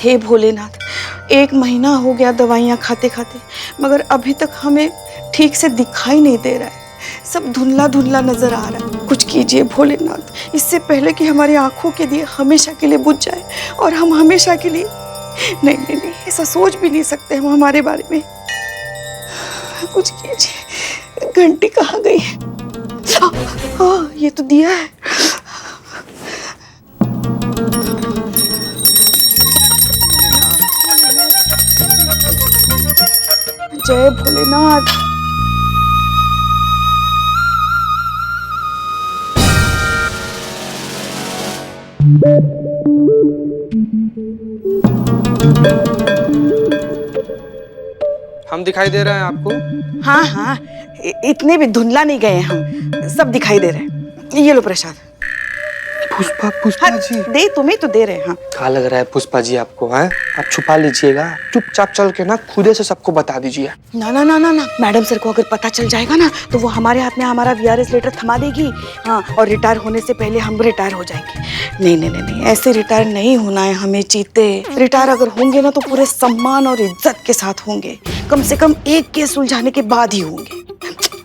हे भोलेनाथ, 1 महीना हो गया दवाइयाँ खाते खाते, मगर अभी तक हमें ठीक से दिखाई नहीं दे रहा है। सब धुंधला धुंधला नजर आ रहा है। कुछ कीजिए भोलेनाथ, इससे पहले कि हमारी आंखों के दिए हमेशा के लिए बुझ जाए और हम हमेशा के लिए नहीं नहीं नहीं, ऐसा सोच भी नहीं सकते हम हमारे बारे में। कुछ कीजिए। घंटी कहाँ गई है? ये तो दिया है। जय भोलेनाथ। हम दिखाई दे रहे हैं आपको? हाँ हाँ, इतने भी धुंधला नहीं गए हम, सब दिखाई दे रहे हैं। ये लो प्रसाद। पुष्पा जी। दे, तुम्हें तो दे रहे हैं। हाँ। क्या लग रहा है पुष्पा जी आपको? हैं? आप छुपा लीजिएगा, चुपचाप चल के ना खुदे से सबको बता दीजिए। ना ना ना ना ना, मैडम सर को अगर पता चल जाएगा ना तो वो हमारे हाथ में हमारा VRS लेटर थमा देगी। हाँ, और रिटायर होने से पहले हम रिटायर हो जाएंगे। नहीं नहीं नहीं नहीं, ऐसे रिटायर नहीं होना है हमें चीते। रिटायर अगर होंगे ना तो पूरे सम्मान और इज्जत के साथ होंगे, कम से कम एक केस सुलझाने के बाद ही होंगे।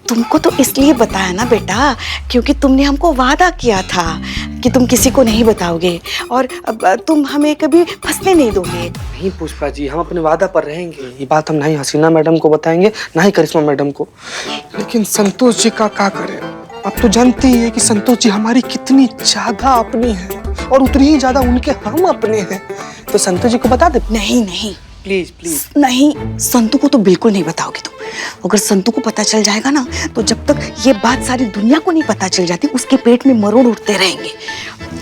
तुमको तो इसलिए बताया ना बेटा, क्योंकि तुमने हमको वादा किया था कि तुम किसी को नहीं बताओगे और तुम हमें कभी फंसने नहीं दोगे। नहीं पुष्पा जी, हम अपने वादा पर रहेंगे। ये बात हम ना ही हसीना मैडम को बताएंगे, ना ही करिश्मा मैडम को। लेकिन संतोष जी का क्या करें? आप तो जानते ही है कि संतोष जी हमारी कितनी ज्यादा अपनी है और उतनी ही ज्यादा उनके हम अपने हैं। तो संतोष जी को बता दे। नहीं नहीं, प्लीज प्लीज नहीं, संतू को तो बिल्कुल नहीं बताओगे तुम। अगर संतू को पता चल जाएगा ना तो जब तक ये बात सारी दुनिया को नहीं पता चल जाती उसके पेट में मरोड़ उठते रहेंगे।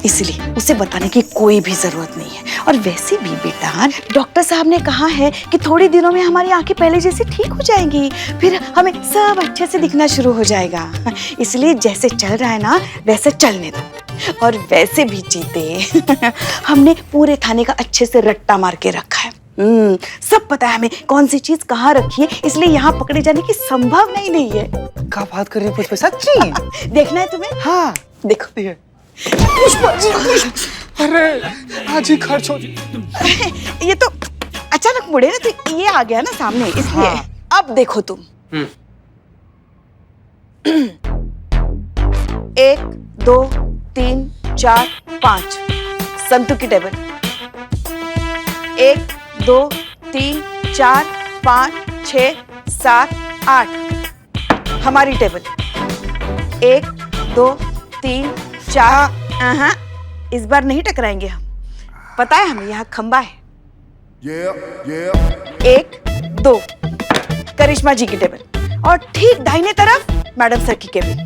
इसलिए उसे बताने की कोई भी जरूरत नहीं है। और वैसे भी बेटा, डॉक्टर साहब ने कहा है कि थोड़े दिनों में हमारी आंखें पहले जैसी ठीक हो जाएंगी, फिर हमें सब अच्छे से दिखना शुरू हो जाएगा। इसलिए जैसे चल रहा है ना वैसे चलने दो। और वैसे भी चीते हमने पूरे थाने का अच्छे से रट्टा मार के रखा है। सब पता है हमें कौन सी चीज कहाँ रखी है, इसलिए यहाँ पकड़े जाने की संभावना ही नहीं है। क्या बात कर रही है पुष्पा? सच्ची? देखना है तुम्हें? हाँ देखो। पुष्पा जी, अरे आज ही खर्च हो। ये तो अचानक मुड़े ना तो ये आ गया ना सामने, इसलिए। हाँ। अब देखो तुम। 1 2 3 4 5 संतू की टेबल। 1 2 3 4 5 6 7 8 हमारी टेबल। 1 2 3 4। हाँ, इस बार नहीं टकराएंगे हम, पता है हमें यहाँ खंबा है। 1 2 करिश्मा जी की टेबल और ठीक दाहिने तरफ मैडम सर की केबिन।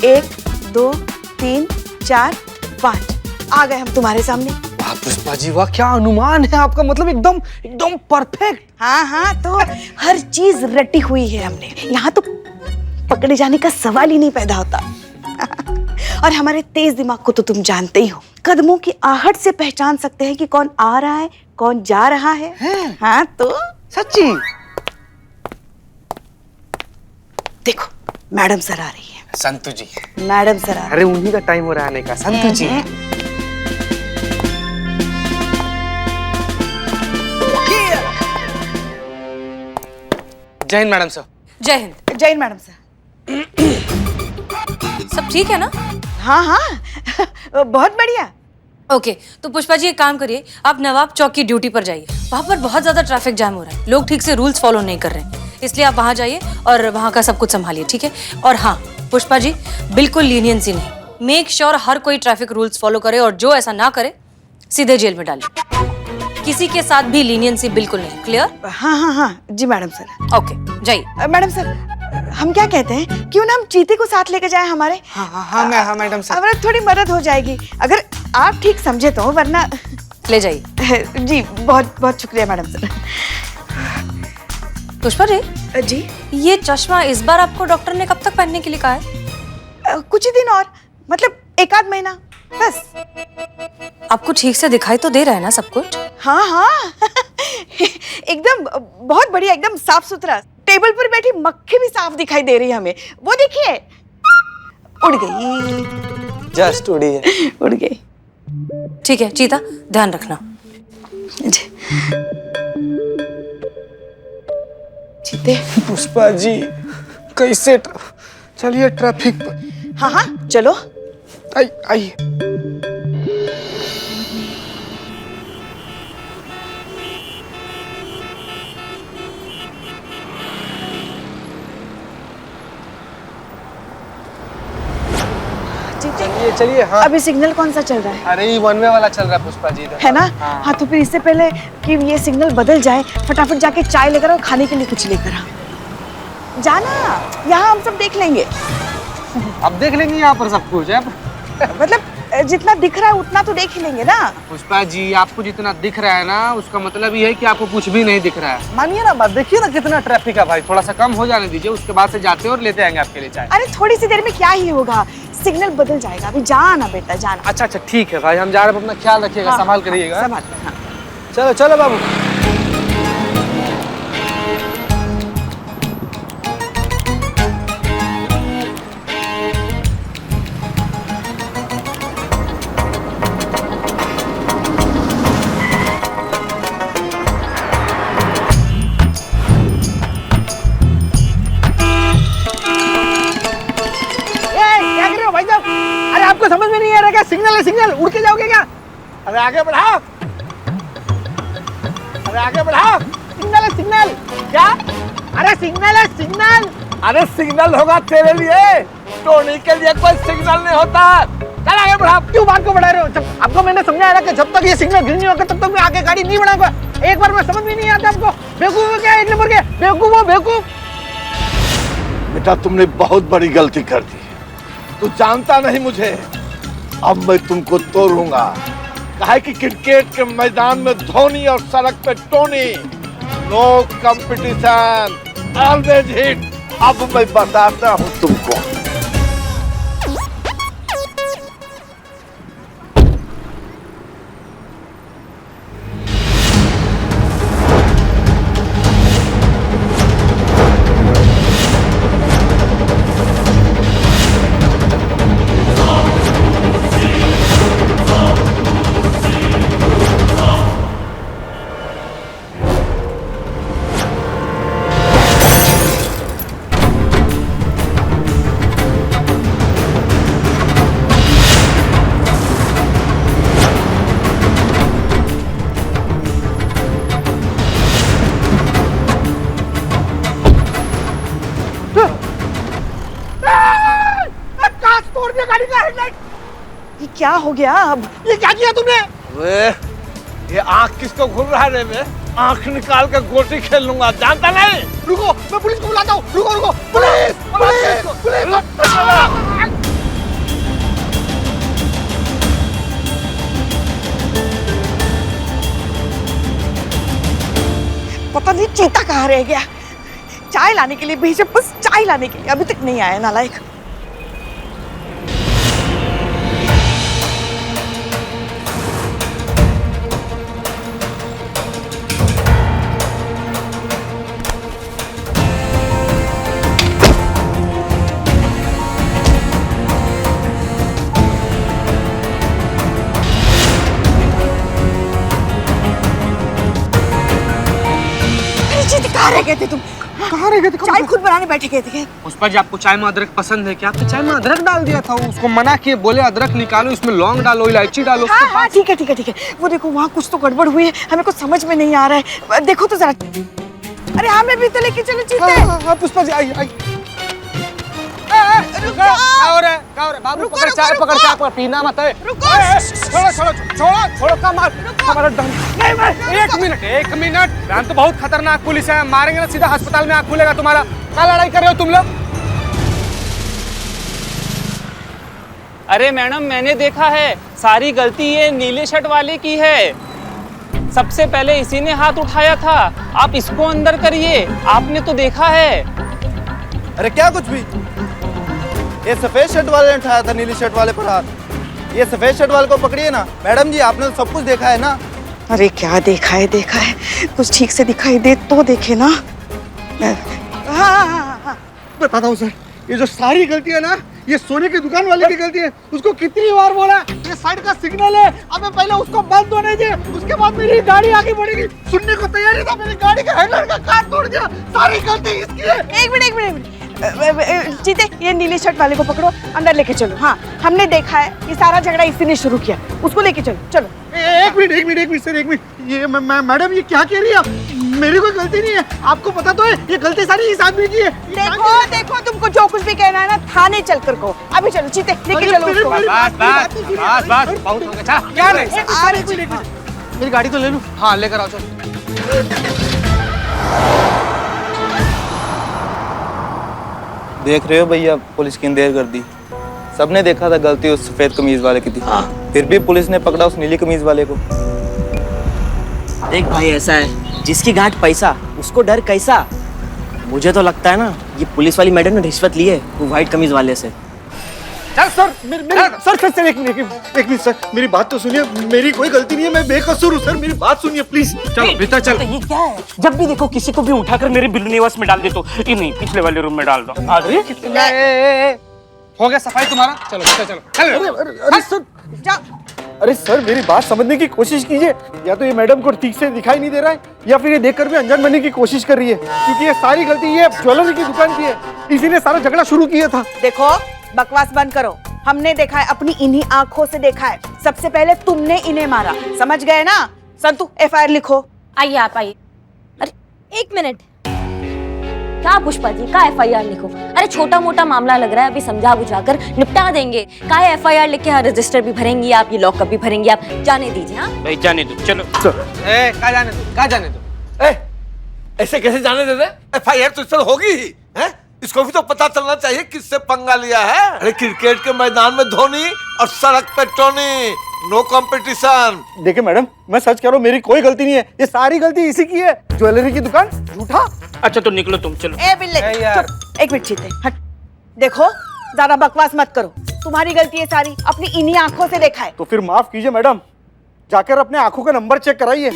1 2 3 4 5 आ गए हम तुम्हारे सामने। वाह पुष्पा जी वाह, क्या अनुमान है आपका, मतलब एकदम एकदम परफेक्ट। हाँ हाँ, तो हर चीज रटी हुई है हमने। यहाँ तो पकड़े जाने का सवाल ही नहीं पैदा होता। और हमारे तेज दिमाग को तो तुम जानते ही हो, कदमों की आहट से पहचान सकते हैं कि कौन आ रहा है कौन जा रहा है। हाँ तो सच्ची? देखो मैडम सर आ रही है। संतू जी। मैडम सर आ रही है। अरे उन्हीं का टाइम हो रहा है आने का। संतू जी। जय हिंद मैडम सर। जय हिंद। जय हिंद मैडम सर। सब ठीक है ना? हाँ हाँ बहुत बढ़िया। ओके, तो पुष्पा जी एक काम करिए, आप नवाब चौक की ड्यूटी पर जाइए। वहाँ पर बहुत ज्यादा ट्रैफिक जैम हो रहा है, लोग ठीक से रूल्स फॉलो नहीं कर रहे हैं, इसलिए आप वहाँ जाइए और वहाँ का सब कुछ संभालिए, ठीक है? और हाँ पुष्पा जी, बिल्कुल लीनियंसी नहीं, मेक श्योर हर कोई ट्रैफिक रूल्स फॉलो करे और जो ऐसा ना करे सीधे जेल में डालिए। किसी के साथ भी लीनियंसी बिल्कुल नहीं। क्लियर? हाँ हाँ हाँ जी मैडम सर। ओके जाइए। मैडम सर, हम क्या कहते हैं, क्यों ना हम चीते को साथ लेकर जाएं हमारे? हाँ मैडम सर। अब थोड़ी मदद हो जाएगी अगर आप ठीक समझे तो, वरना ले जाइए। जी बहुत बहुत शुक्रिया मैडम सर। पुष्पा जी, ये चश्मा इस बार आपको डॉक्टर ने कब तक पहनने के लिए कहा है? कुछ ही दिन और, मतलब 1 आध महीना बस। आपको ठीक से दिखाई तो दे रहा है ना सब कुछ? हाँ हाँ एकदम बहुत बढ़िया, एकदम साफ सुथरा। टेबल पर बैठी मक्खी भी साफ दिखाई दे रही है हमें। वो देखिए, उड़ गई। जस्ट उड़ी है। उड़ गई। ठीक है चीता, ध्यान रखना। जी चीते। पुष्पा जी कैसे चलिए ट्रैफिक पर। हाँ हाँ चलो। आइए। चलिए चलिए। हाँ अभी सिग्नल कौन सा चल रहा है? अरे ये वन वे वाला चल रहा है पुष्पा जी इधर। है ना? हाँ तो फिर इससे पहले कि ये सिग्नल बदल जाए फटाफट जाके चाय लेकर और खाने के लिए कुछ लेकर आ जाना। यहाँ हम सब देख लेंगे। अब देख लेंगे यहाँ पर सब कुछ है। मतलब जितना दिख रहा है उतना तो देख ही लेंगे ना। पुष्पा जी आपको जितना दिख रहा है ना उसका मतलब ये है कि आपको कुछ भी नहीं दिख रहा है। मानिए ना बात, देखिए ना कितना ट्रैफिक है भाई, थोड़ा सा कम हो जाने दीजिए, उसके बाद से जाते हैं और लेते आएंगे आपके लिए चाय। अरे थोड़ी सी देर में क्या ही होगा, सिग्नल बदल जाएगा। अभी जाना बेटा जाना। अच्छा अच्छा ठीक है भाई, हम जा रहे हैं, अपना ख्याल रखिएगा। हाँ, संभाल करिएगा। संभाल। हाँ। चलो चलो बाबू। क्या कर रहे हो भाई साहब? अरे आपको समझ में नहीं आ रहा क्या? सिग्नल है सिग्नल, उड़ के जाओगे क्या? अरे आगे बढ़ाओ, अरे आगे बढ़ाओ। सिग्नल है सिग्नल। क्या? अरे सिग्नल है सिग्नल। अरे सिग्नल होगा तेरे लिए, टोनी के लिए कोई सिग्नल नहीं होता। चल आगे बढ़ाओ। क्यों बात को बढ़ा रहे हो? जब आपको मैंने समझाया ना कि जब तक ये सिग्नल ग्रीन नहीं होगा तब तक मैं आगे गाड़ी नहीं बढ़ाऊंगा। एक बार में समझ में नहीं आता आपको? बेवकूफ हो क्या? एक नंबर के बेवकूफ हो, बेवकूफ। बेटा तुमने बहुत बड़ी गलती कर दी, तू जानता नहीं मुझे, अब मैं तुमको तोड़ूंगा। कहा कि क्रिकेट के मैदान में धोनी और सड़क पे Tony, no competition, always hit. अब मैं बताता हूं तुमको। कांच तोड़ दिया गाड़ी का हेडलाइट। ये क्या हो गया अब? ये क्या किया तुमने? अरे ये आंख किसको घूर रहा है रे? मैं आंख निकाल कर गोटी खेल लूंगा, जानता नहीं? रुको, मैं पुलिस को बुलाता हूँ। रुको रुको, पुलिस पुलिस पुलिस। पता नहीं चीता कहाँ रह गया। चाय लाने के लिए भेजे, बस चाय लाने के लिए, अभी तक नहीं आया नालायक। कहाँ रह गए थे तुम? कहाँ रह गए थे? चाय खुद बनाने बैठे गए थे। पुष्पा जी आपको चाय में अदरक पसंद है क्या? आपने चाय में अदरक डाल दिया था, उसको मना किए, बोले अदरक निकालो, इसमें लौंग डालो, इलायची डालो। हाँ हाँ ठीक है ठीक है ठीक है। वो देखो वहाँ कुछ तो गड़बड़ हुई है, हमें कुछ समझ में नहीं आ रहा है। देखो तो जरा। अरे हमें भी तो लेके चलो चीते। हाँ पुष्पा जी आइए आइए। रुको। क्या हो रहा है? क्या हो रहा है? बाबू रुको, पकड़ रुको, चाय, रुको। पकड़ चाय, पकड़, पीना मत है। रुको। छोड़ो छोड़ो छोड़ो छोड़ो का मार। हमारा डन। नहीं मैं एक मिनट। बहन तो बहुत खतरनाक पुलिस है, मारेंगे ना सीधा अस्पताल में आँख खुलेगा तुम्हारा। क्या लड़ाई कर रहे हो तुम लोग? अरे मैडम मैंने देखा है, सारी गलती ये नीले शर्ट वाले की है। सबसे पहले इसी ने हाथ उठाया था, आप इसको अंदर करिए, आपने तो देखा है। अरे क्या कुछ भी, ये सफेद शर्ट वाले ने उठाया था नीली शर्ट वाले पर हाथ। ये सफेद शर्ट वाले को पकड़िए ना। मैडम जी आपने तो सब कुछ देखा है ना? अरे क्या देखा है, कुछ ठीक से दिखाई दे तो देखे ना। हाँ हाँ हाँ हाँ। बताता हूँ सर, ये जो सारी गलती है ना ये सोने की दुकान वाले की गलती है। उसको कितनी बार बोला ये साइड का सिग्नल है, अबे पहले उसको बंद होने दे, उसके बाद मेरी गाड़ी आगे बढ़ेगी। सुनने को तैयार नहीं था, मेरी गाड़ी का हैंडल का काट तोड़ दिया। सारी गलती इसकी है। एक मिनट जीते, ये नीले शर्ट वाले को पकड़ो, अंदर लेके चलो। हाँ, हमने देखा है ये सारा झगड़ा इसी ने शुरू किया, उसको लेके चलो। चलो एक मिनट सर, एक मिनट। ये मैडम ये क्या कह रही है? मेरी कोई गलती नहीं है, आपको पता तो है ये गलती सारी इस आदमी की है। देखो तुमको जो कुछ भी कहना है ना थाने चल कर कहो। अभी चलो जीते, लेके चलो उसको। बस बहुत हो गया। क्या रे? मेरी गाड़ी तो ले लूं। हाँ लेकर आओ चलो। देख रहे हो भैया, पुलिस की देर कर दी। सबने देखा था गलती उस सफेद कमीज वाले की थी, फिर भी पुलिस ने पकड़ा उस नीली कमीज वाले को। देख भाई, ऐसा है जिसकी गांठ पैसा उसको डर कैसा। मुझे तो लगता है ना ये पुलिस वाली मैडम ने रिश्वत ली है वो व्हाइट कमीज वाले से। सर सर एक मिनट सर, मेरी बात तो सुनिए। मेरी कोई गलती नहीं है, मैं बेकसूर हूँ सर, मेरी बात सुनिए प्लीज। चलो भीतर चल। तो ये क्या है? जब भी देखो किसी को भी उठाकर मेरे बिल्लू निवास में डाल दे तो ये नहीं, पिछले वाले रूम में डाल दो। अरे हो गया सफाई तुम्हारा? चलो भीतर चलो। अरे सर अरे सर, मेरी बात समझने की कोशिश कीजिए। या तो ये मैडम को ठीक से दिखाई नहीं दे रहा है, या फिर ये देखकर भी अनजान बनने की कोशिश कर रही है, क्योंकि ये सारी गलती ये ज्वेलरी की दुकान की है। इसी ने सारा झगड़ा शुरू किया था। देखो बकवास बंद करो, हमने देखा है, अपनी इन्हीं आंखों से देखा है। सबसे पहले तुमने इन्हें मारा, समझ गए ना? संतु FIR लिखो। आइए आप आइए। अरे एक मिनट, क्या पुष्पा जी का FIR लिखो? अरे छोटा मोटा मामला लग रहा है, अभी समझा बुझाकर निपटा देंगे। का FIR लिख के हाँ रजिस्टर भी भरेंगी आप, ये लॉकअप भी भरेंगी आप, जाने दीजिए। हाँ भाई जाने दो, चलो। कहाँ जाने दो? ऐसे कैसे जाने दे दे? FIR तो इस पर होगी ही है? इसको भी तो पता चलना चाहिए किससे पंगा लिया है। अरे क्रिकेट के मैदान में धोनी और सड़क पे टोनी, नो कंपटीशन। देखिए मैडम, मैं सच कह रहा हूँ, मेरी कोई गलती नहीं है, ये सारी गलती इसी की है। ज्वेलरी की दुकान झूठा। अच्छा तो निकलो तुम, चलो। ए बिल्ले, चुप, एक मिनट जीते, हट। देखो ज्यादा बकवास मत करो, तुम्हारी गलती है सारी, अपनी इन्हीं आंखों से देखा है। तो फिर माफ कीजिए मैडम, जाकर अपने आंखों का नंबर चेक कराइए,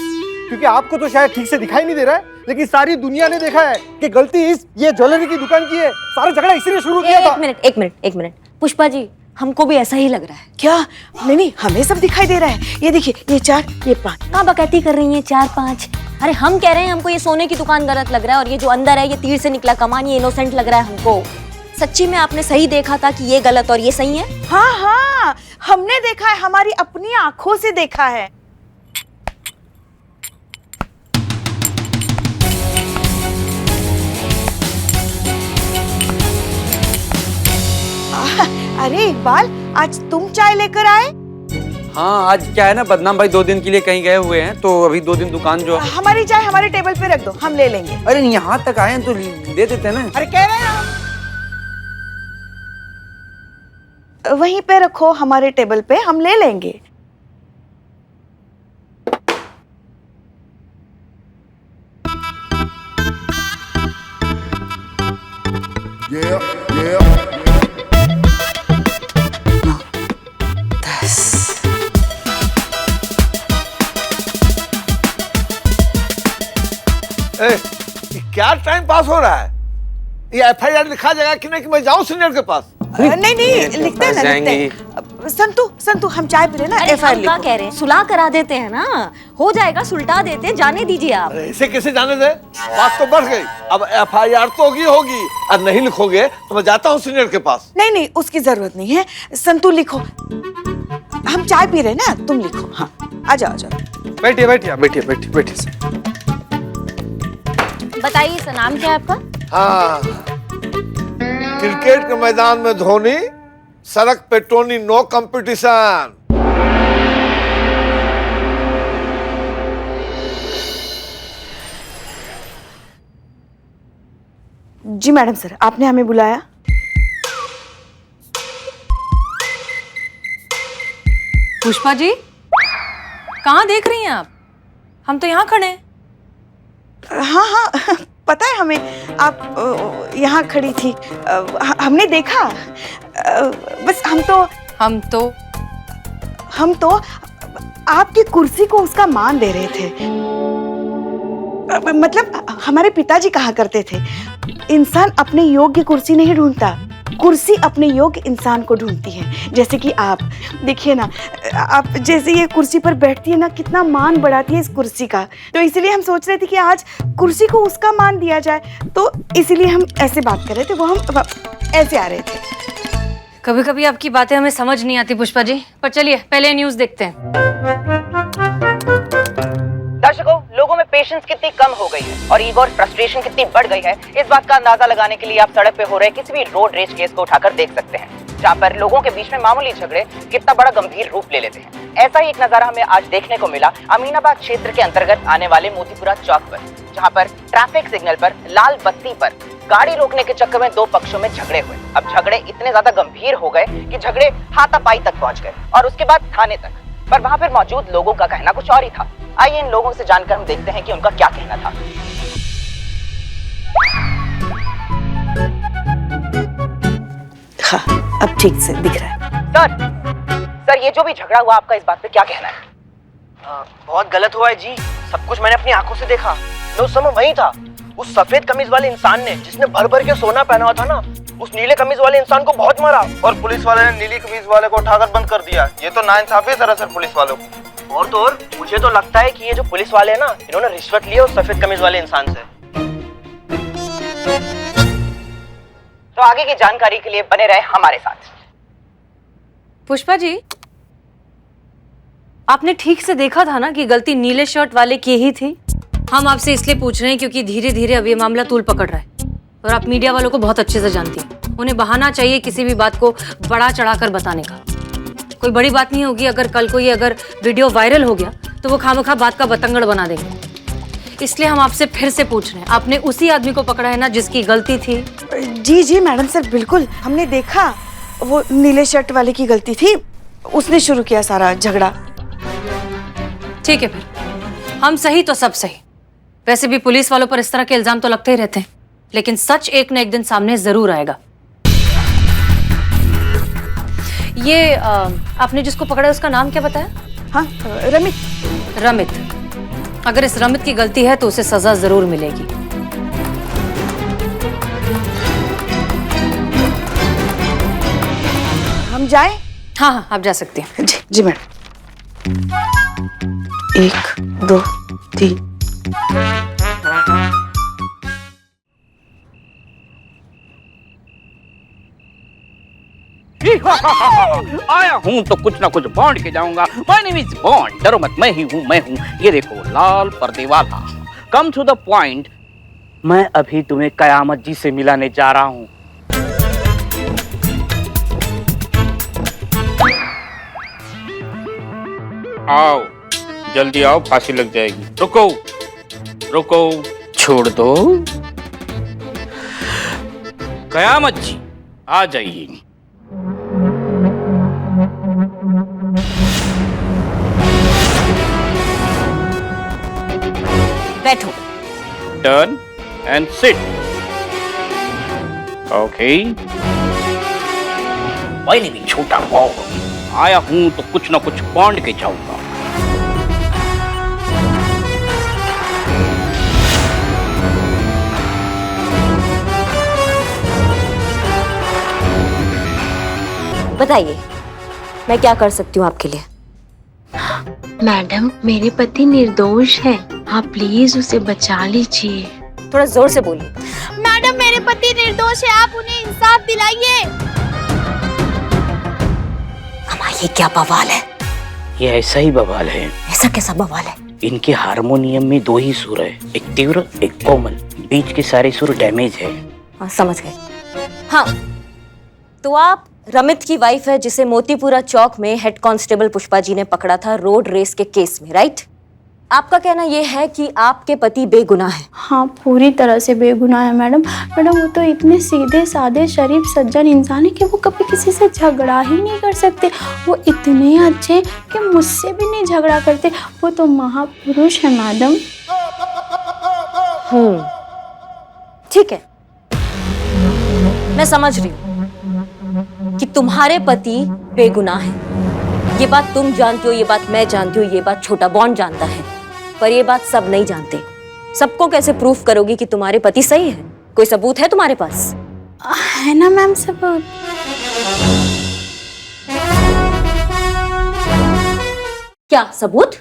क्योंकि आपको तो शायद ठीक से दिखाई नहीं दे रहा है, लेकिन सारी दुनिया ने देखा है कि गलती ये ज्वेलरी की दुकान की है। सारा झगड़ा इसी ने शुरू किया था। एक मिनट पुष्पा जी, हमको भी ऐसा ही लग रहा है। क्या? नहीं, हमें सब दिखाई दे रहा है। ये देखिए, ये 4, ये 5। कहाँ बकैती कर रही हैं 4 5? अरे हम कह रहे हैं हमको ये सोने की दुकान गलत लग रहा है, और ये जो अंदर है ये तीर से निकला कमान, ये इनोसेंट लग रहा है हमको। सच्ची में आपने सही देखा था कि ये गलत और ये सही है? हाँ, हमने देखा है, हमारी अपनी आंखों से देखा है। अरे इकबाल, आज तुम चाय लेकर आए? हाँ, आज क्या है ना, बदनाम भाई 2 दिन के लिए कहीं गए हुए हैं, तो अभी 2 दिन दुकान जो। हमारी चाय हमारे टेबल पे रख दो, हम ले लेंगे। अरे यहाँ तक आए हैं तो दे देते हैं ना। अरे कह रहे हैं वहीं पे रखो, हमारे टेबल पे, हम ले लेंगे। क्या टाइम पास हो रहा है? ये FIR लिखा जाएगा कि नहीं कि मैं जाऊं सीनियर के पास? नहीं, लिखते हैं ना, लिखते हैं। संतु हम चाय पी रहे ना, अरे FIR हम क्या कह रहे हैं, सुलह करा देते हैं ना, हो जाएगा, सुलटा देते हैं, जाने दीजिए आप। ऐसे कैसे जाने दे? बात तो बढ़ गई। अब FIR तो होगी, और नहीं लिखोगे तो मैं जाता हूँ सीनियर के पास। नहीं, उसकी जरूरत नहीं है। संतु लिखो, हम चाय पी रहे हैं ना, तुम लिखो। हाँ, आ जाओ। बैठिए। बताइए सर, नाम क्या है आपका? हाँ, क्रिकेट के मैदान में धोनी, सड़क पे टोनी, नो कंपटीशन। जी मैडम सर, आपने हमें बुलाया? पुष्पा जी, कहाँ देख रही हैं आप? हम तो यहाँ खड़े हैं। हाँ, पता है हमें, आप यहाँ खड़ी थी, हमने देखा। बस हम तो आपकी कुर्सी को उसका मान दे रहे थे। मतलब हमारे पिताजी कहा करते थे, इंसान अपने योग्य कुर्सी नहीं ढूंढता, कुर्सी अपने योग्य इंसान को ढूंढती है, जैसे कि आप देखिए ना, आप जैसे ये कुर्सी पर बैठती है ना, कितना मान बढ़ाती है इस कुर्सी का। तो इसीलिए हम सोच रहे थे कि आज कुर्सी को उसका मान दिया जाए, तो इसीलिए हम ऐसे बात कर रहे थे, वो हम ऐसे आ रहे थे। कभी कभी आपकी बातें हमें समझ नहीं आती पुष्पा जी, पर चलिए पहले न्यूज़ देखते हैं। दर्शकों, लोगों में पेशेंस कितनी कम हो गई है और ईगो और फ्रस्ट्रेशन कितनी बढ़ गई है, इस बात का अंदाजा लगाने के लिए आप सड़क पे हो रहे किसी भी रोड रेज केस को उठाकर देख सकते हैं, जहाँ पर लोगों के बीच में मामूली झगड़े कितना बड़ा गंभीर रूप ले लेते हैं। ऐसा ही एक नजारा हमें आज देखने को मिला अमीनाबाद क्षेत्र के अंतर्गत आने वाले मोतीपुरा चौक पर, जहाँ पर ट्रैफिक सिग्नल पर लाल बत्ती पर गाड़ी रोकने के चक्कर में दो पक्षों में झगड़े हुए। अब झगड़े इतने ज्यादा गंभीर हो गए कि झगड़े हाथापाई तक पहुंच गए और उसके बाद थाने तक। पर वहां पर मौजूद लोगों का कहना कुछ और ही था। आइए इन लोगों से जानकर हम देखते हैं कि उनका क्या कहना था। हाँ, अब ठीक से दिख रहा है। सर ये जो भी झगड़ा हुआ, आपका इस बात पे क्या कहना है? बहुत गलत हुआ है जी, सब कुछ मैंने अपनी आंखों से देखा। मैं उस समय वहीं था। उस सफेद कमीज वाले इंसान ने, जिसने भर भर के सोना पहना हुआ था ना, उस नीले कमीज वाले इंसान को बहुत मारा और पुलिस वाले ने नीली कमीज वाले को उठाकर बंद कर दिया। ये तो नाइंसाफी है सरासर पुलिस वालों की। और तो और मुझे तो लगता है कि ये जो पुलिस वाले हैं ना, इन्होंने रिश्वत ली है उस सफेद कमीज वाले इंसान से। तो आगे की जानकारी के लिए बने रहे हमारे साथ। पुष्पा जी, आपने ठीक से देखा था ना कि गलती नीले शर्ट वाले की ही थी? हम आपसे इसलिए पूछ रहे हैं क्योंकि धीरे धीरे अब ये मामला तूल पकड़ रहा है और आप मीडिया वालों को बहुत अच्छे से जानती हैं। उन्हें बहाना चाहिए किसी भी बात को बड़ा चढ़ाकर बताने का। कोई बड़ी बात नहीं होगी अगर कल को ये अगर वीडियो वायरल हो गया तो वो खामखा बात का बतंगड़ बना देंगे। इसलिए हम आपसे फिर से पूछ रहे हैं, आपने उसी आदमी को पकड़ा है ना जिसकी गलती थी? जी जी मैडम सर, बिल्कुल हमने देखा, वो नीले शर्ट वाले की गलती थी, उसने शुरू किया सारा झगड़ा। ठीक है, फिर हम सही तो सब सही। वैसे भी पुलिस वालों पर इस तरह के इल्जाम तो लगते ही रहते हैं, लेकिन सच एक न एक दिन सामने जरूर आएगा। ये आपने जिसको पकड़ा है उसका नाम क्या बताया? हाँ, रमित। रमित। अगर इस रमित की गलती है तो उसे सजा जरूर मिलेगी। हम जाएं? हाँ हाँ, आप जा सकती हैं। जी जी मैडम। 1 2 3। आया हूँ तो कुछ ना कुछ बांट के जाऊंगा। माय नेम इज बॉन्ड, डरो मत, मैं ही हूँ, मैं हूँ। ये देखो, लाल पर्दे वाला। कम टू द पॉइंट, मैं अभी तुम्हें कयामत जी से मिलाने जा रहा हूँ। आओ, जल्दी आओ, फांसी लग जाएगी। रुको रुको, छोड़ दो। कयामत जी आ जाइए। बैठो। Turn and sit. ओके। पहले भी छोटा पाओ, आया हूं तो कुछ ना कुछ बांट के जाऊंगा। बताइए, मैं क्या कर सकती हूँ आपके लिए? मैडम, मेरे पति निर्दोष है, आप प्लीज उसे बचा लीजिए। थोड़ा जोर से बोलिए। मैडम, मेरे पति निर्दोष है, आप उन्हें इंसाफ दिलाइए। अम्मा, ये क्या बवाल है? ये ऐसा ही बवाल है। ऐसा कैसा बवाल है? इनके हारमोनियम में 2 ही सुर है, एक तीव्र एक कोमल। बीच के सारे सुर डैमेज है। समझ गए। हाँ, तो आप रमित की वाइफ है जिसे मोतीपुरा चौक में हेड कांस्टेबल पुष्पा जी ने पकड़ा था रोड रेस के केस में, राइट? आपका कहना यह है कि आपके पति बेगुनाह है? हाँ, पूरी तरह से बेगुनाह है मैडम। मैडम, वो तो इतने सीधे साधे शरीफ सज्जन इंसान है कि वो कभी किसी से झगड़ा ही नहीं कर सकते। वो इतने अच्छे कि मुझसे भी नहीं झगड़ा करते। वो तो महापुरुष है मैडम। ठीक है, मैं समझ रही हूँ कि तुम्हारे पति बेगुनाह है। ये बात तुम जानती हो, ये बात मैं जानती हूँ, ये बात छोटा बॉन्ड जानता है, पर ये बात सब नहीं जानते। सबको कैसे प्रूफ करोगी कि तुम्हारे पति सही है? कोई सबूत है तुम्हारे पास? है ना मैम सबूत। क्या सबूत?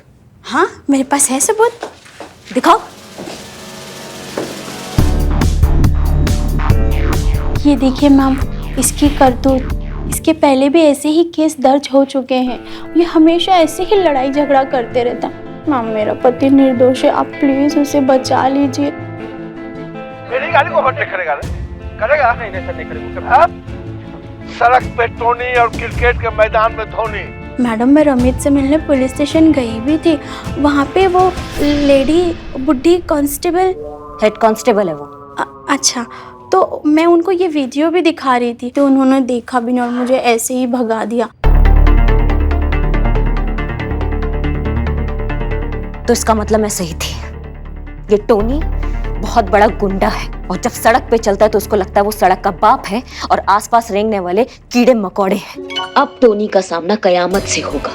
हाँ मेरे पास है सबूत। दिखाओ। ये देखिए मैम, इसकी करतूत, इसके पहले भी ऐसे ही केस दर्ज हो चुके हैं। ये हमेशा ऐसे ही लड़ाई झगड़ा करते रहता। मैम मेरा पति निर्दोष है, आप प्लीज उसे बचा लीजिए। मेरी गाड़ी को ओवरटेक करेगा करेगा? नहीं सर, नहीं करेगा। सड़क पे टोनी और क्रिकेट के मैदान में धोनी। मैडम मैं रमित से मिलने पुलिस स्टेशन गई भी थी। वहाँ पे वो लेडी बुढ़ी कांस्टेबल, हेड कांस्टेबल है वो। अच्छा, तो मैं उनको ये वीडियो भी दिखा रही थी, तो उन्होंने देखा भी नहीं और मुझे ऐसे ही भगा दिया। तो इसका मतलब मैं सही थी। ये टोनी बहुत बड़ा गुंडा है और जब सड़क पे चलता है तो उसको लगता है वो सड़क का बाप है और आसपास रेंगने वाले कीड़े मकोड़े हैं। अब टोनी का सामना कयामत से होगा।